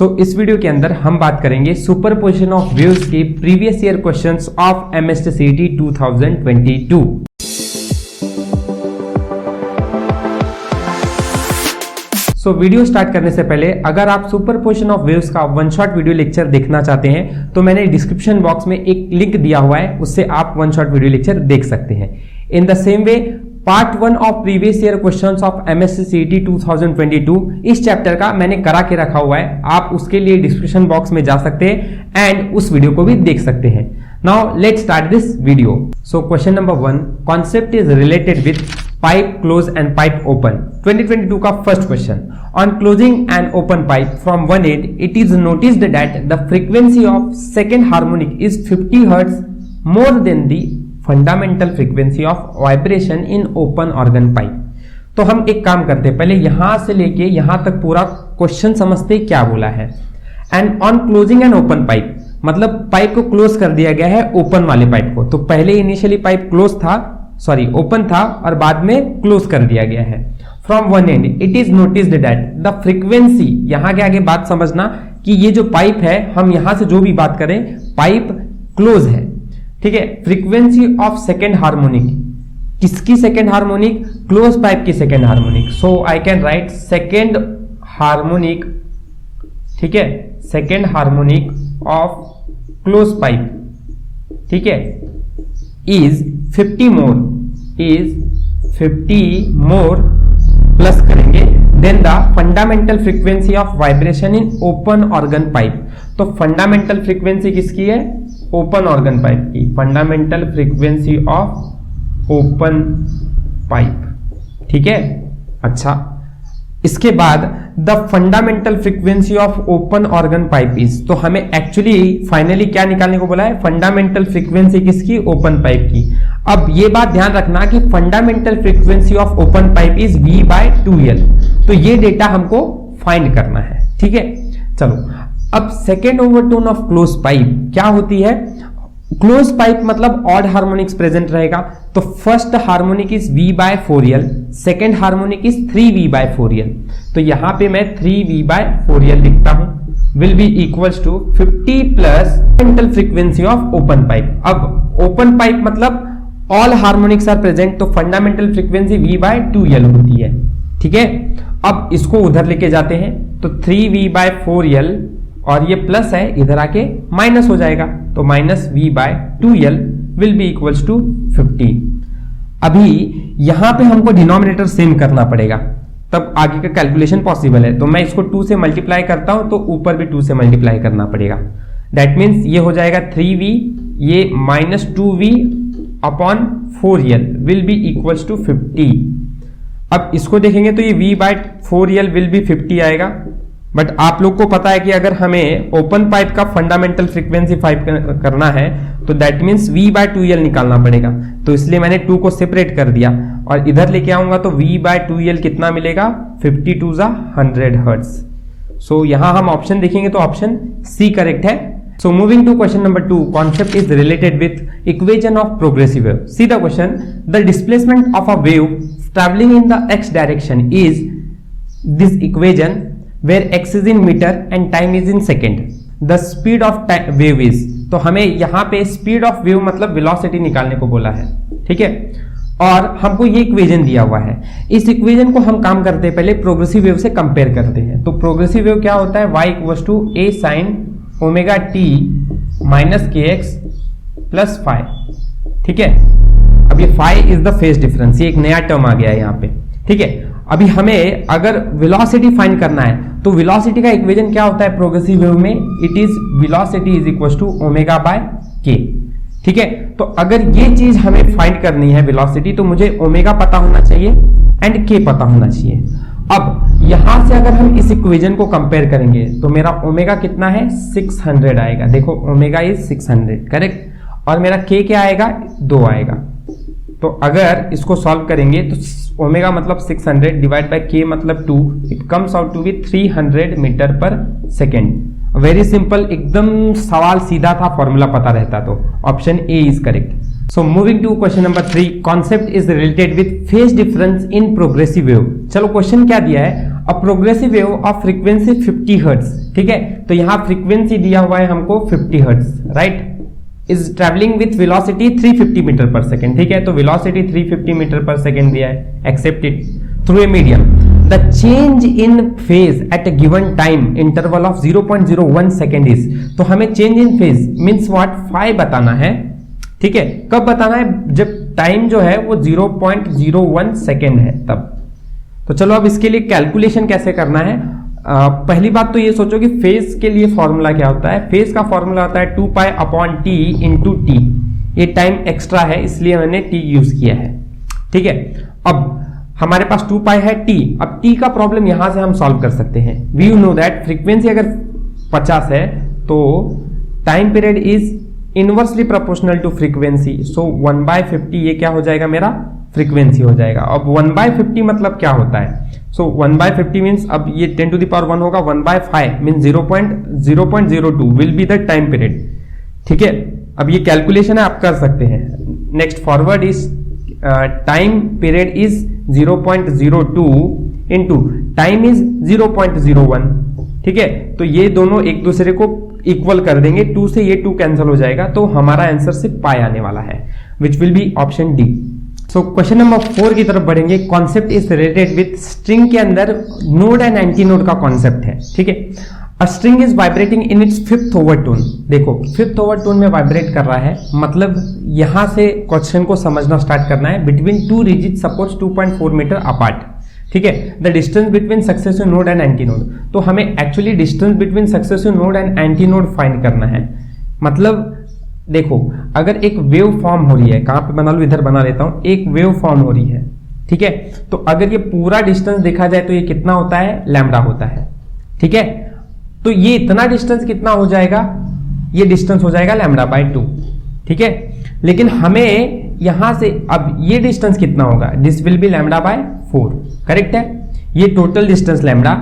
तो इस वीडियो के अंदर हम बात करेंगे सुपरपोजिशन ऑफ वेव्स के previous year questions of MST CET 2022। So video start करने से पहले अगर आप सुपरपोजिशन ऑफ वेव्स का वन शॉट वीडियो लेक्चर देखना चाहते हैं तो मैंने डिस्क्रिप्शन बॉक्स में एक लिंक दिया हुआ है, उससे आप वन शॉट वीडियो लेक्चर देख सकते हैं। In the same way part 1 of previous year questions of MST CET 2022 इस चैप्टर का मैंने करा के रखा हुआ है, आप उसके लिए डिस्क्रिप्शन बॉक्स में जा सकते हैं एंड उस वीडियो को भी देख सकते हैं। Now let's start this video. So question number 1, concept is related with pipe close and pipe open. 2022 का first question, on closing and open pipe from one and it is noticed that the frequency of second harmonic is 50 hertz more than the fundamental frequency of vibration in open organ pipe. तो हम एक काम करते हैं, पहले यहां से लेके यहां तक पूरा क्वेश्चन समझते क्या बोला है। And on closing and open pipe मतलब पाइप को क्लोज कर दिया गया है ओपन वाले पाइप को। तो पहले इनिशियली पाइप क्लोज था, सॉरी ओपन था और बाद में क्लोज कर दिया गया है। From one and it is noticed that the frequency, यहां के आगे बात समझना कि ये जो पाइप है, हम यहां से जो भी बात करें पाइप क्लोज है, ठीक है। फ्रीक्वेंसी ऑफ सेकेंड हार्मोनिक, किसकी सेकेंड हार्मोनिक? क्लोज पाइप की second harmonic. So I can write second harmonic, ठीक है, second harmonic of close pipe, ठीक है, इज 50 मोर प्लस करेंगे then the fundamental frequency of vibration in open organ pipe. तो fundamental frequency किसकी है? Open organ pipe की, fundamental frequency of open pipe, ठीक है। अच्छा, इसके बाद the fundamental frequency of open organ pipe is, तो हमें एक्चुअली फाइनली क्या निकालने को बोला है? फंडामेंटल फ्रीक्वेंसी किसकी? ओपन पाइप की। अब ये बात ध्यान रखना कि fundamental frequency of open pipe is V/2L, तो ये डेटा हमको फाइंड करना है, ठीक है। चलो, अब second overtone of close pipe क्या होती है? क्लोज पाइप मतलब ऑड हार्मोनिक्स प्रेजेंट रहेगा, तो first harmonic is V/4L, second harmonic is 3V/4L। तो यहां पे मैं 3V/4L लिखता हूं, will be equals to 50 plus fundamental frequency of open pipe. अब ओपन पाइप मतलब ऑल हार्मोनिक्स आर प्रेजेंट, तो फंडामेंटल फ्रीक्वेंसी V/2L होती है, ठीक है। अब इसको उधर लेके जाते हैं, तो 3V/4L और ये प्लस है, इधर आके माइनस हो जाएगा, तो minus V/2L will be equals to 50। अभी यहां पे हमको डिनोमिनेटर सेम करना पड़ेगा, तब आगे का कैलकुलेशन पॉसिबल है। तो मैं इसको 2 से मल्टीप्लाई करता हूं, तो ऊपर भी 2 से मल्टीप्लाई करना पड़ेगा। दैट मीन्स ये हो जाएगा 3V, ये minus 2V upon 4L will be equals to 50। अब इसको देखेंगे तो ये V/4L विल बी 50 आएगा, बट आप लोग को पता है कि अगर हमें ओपन पाइप का फंडामेंटल फ्रीक्वेंसी 5 करना है तो दैट मीन्स V/2L निकालना पड़ेगा, तो इसलिए मैंने 2 को सेपरेट कर दिया और इधर लेके आऊंगा तो V/2L कितना मिलेगा? 52 = 100 हर्ट्ज। सो यहां हम ऑप्शन देखेंगे तो ऑप्शन सी करेक्ट है। So moving to question number 2, concept is related with equation of progressive wave. See the question, the displacement of a wave traveling in the x direction is this equation where x is in meter and time is in second. The speed of wave is, तो हमें यहाँ पे speed of wave मतलब velocity निकालने को बोला है, ठीक है, और हमको ये इक्वेशन दिया हुआ है। इस इक्वेशन को हम काम करते हैं पहले प्रोग्रेसिव वेव से कंपेयर करते हैं। तो प्रोग्रेसिव वेव क्या होता है? y = a sin omega t minus kx plus phi, ठीक है। अब ये phi is the phase difference, ये एक नया टर्म आ गया है यहाँ पे, ठीक है। अभी हमें अगर वेलोसिटी फाइंड करना है तो वेलोसिटी का इक्वेशन क्या होता है प्रोग्रेसिव वेव में? It is velocity is equal to ω/k, ठीक है। तो अगर ये चीज हमें फाइंड करनी है वेलोसिटी, तो मुझे ओमेगा पता होना चाहिए एंड k पता होना चाहिए। अब यहां से अगर हम इस इक्वेशन को कंपेयर करेंगे तो मेरा ओमेगा कितना है? 600 आएगा। देखो ओमेगा इज 600, करेक्ट, और मेरा k क्या आएगा? 2 आएगा। तो अगर इसको सॉल्व करेंगे तो ओमेगा मतलब 600 डिवाइड बाय k मतलब 2, it comes out to be 300 meter पर सेकेंड। वेरी सिंपल, एकदम सवाल सीधा था, फॉर्मूला पता रहता तो। Option A is correct. So moving to question number 3, concept is related with phase difference in progressive wave. चलो क्वेश्चन क्या दिया है, a progressive wave of frequency 50 hertz, ठीक है, तो यहां फ्रीक्वेंसी दिया हुआ है हमको 50 hertz, right, is travelling with velocity 350 meter पर सेकेंड, ठीक है, तो वेलोसिटी 350 मीटर पर सेकेंड दिया है, accept it, through a medium the change in phase at a given time interval of 0.01 second is, तो हमें change in phase means what, phi बताना है, ठीक है, कब बताना है, जब टाइम जो है वो 0.01 सेकेंड है तब। तो चलो अब इसके लिए कैलकुलेशन कैसे करना है। पहली बात तो ये सोचो कि फेज के लिए फॉर्मूला क्या होता है, फेज का फॉर्मूला होता है 2π/t इंटू टी, ये टाइम एक्स्ट्रा है इसलिए मैंने टी यूज किया है, ठीक है। अब हमारे पास 2π है t, अब t का प्रॉब्लम यहां से हम सॉल्व कर सकते हैं। वी नो दैट फ्रीक्वेंसी अगर 50 है तो time period is inversely proportional to frequency, so 1/50 ये क्या हो जाएगा, मेरा फ्रीक्वेंसी हो जाएगा। अब 1/50 मतलब क्या होता है, सो 1/50 मीन्स, अब ये 10 टू द पावर 1 होगा, 1/5 means 0.02 will be the time period, ठीक है। अब ये कैलकुलेशन है, आप कर सकते हैं। Next forward is time period is 0.02 into time is 0.01, ठीक है, तो ये दोनों एक दूसरे को इक्वल कर देंगे, 2 से ये 2 कैंसिल हो जाएगा, तो हमारा आंसर सिर्फ पाई आने वाला है, which will be option D. So question number 4 की तरफ बढ़ेंगे। Concept is related with string के अंदर नोड एंड एंटी नोड का कॉन्सेप्ट है, ठीक है। A string is vibrating in its 5th overtone, देखो 5th ओवरटोन में वाइब्रेट कर रहा है, मतलब यहां से क्वेश्चन को समझना स्टार्ट करना है। Between two rigid supports 2.4 meter apart, ठीक है, the distance between successive node and antinode, तो हमें actually distance between successive node and antinode find करना है। मतलब देखो अगर एक वेव फॉर्म हो रही है, कहां पे बना लूं, इधर बना लेता हूं, एक वेव फॉर्म हो रही है, ठीक है, तो अगर ये पूरा डिस्टेंस देखा जाए तो ये कितना होता है, लैम्डा होता है, ठीक है, तो ये इतना डिस्टेंस कितना हो जाएगा, ये डिस्टेंस हो जाएगा λ/2, ठीक है। लेकिन हमें यहां से अब ये डिस्टेंस कितना होगा, दिस विल बी λ/4, करेक्ट है, ये टोटल डिस्टेंस लैम्डा,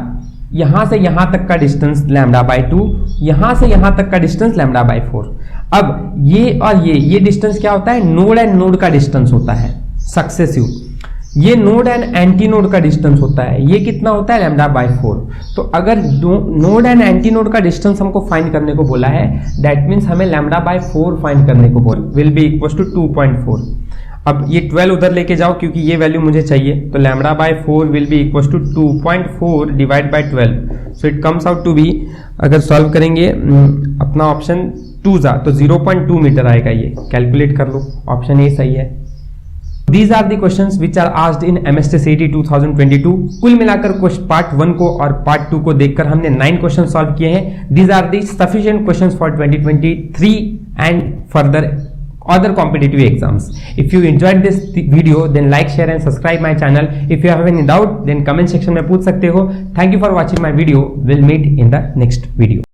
यहां से यहां तक का डिस्टेंस λ/2, यहां से यहां तक का डिस्टेंस λ/4। अब ये और ये डिस्टेंस क्या होता है, नोड एंड नोड का डिस्टेंस होता है सक्सेसिव, ये नोड एंड एंटी नोड का डिस्टेंस होता है, ये कितना होता है λ/4। तो अगर नोड एंड एंटी नोड का डिस्टेंस हमको फाइंड करने को बोला है, दैट मीन्स हमें λ/4 फाइंड करने को बोला, विल बी इक्वल टू 2.4। अब ये 12 उधर लेके जाओ क्योंकि ये वैल्यू मुझे चाहिए, तो λ/4 will be equal to 2.4 divide by 12, so it comes out to be, अगर सॉल्व करेंगे अपना ऑप्शन 2 जा तो 0.2 मीटर आएगा, ये कैलकुलेट कर लो, ऑप्शन ए सही है। These are the questions which are asked in MSTCET 2022। कुल मिलाकर पार्ट 1 को और पार्ट 2 को देखकर हमने 9 क्वेश्चन सॉल्व किए हैं। These are the sufficient questions for 2023 and further other competitive exams. If you enjoyed this video, then like, share and subscribe my channel. If you have any doubt, then comment section में पूछ सकते हो। Thank you for watching my video. We'll meet in the next video.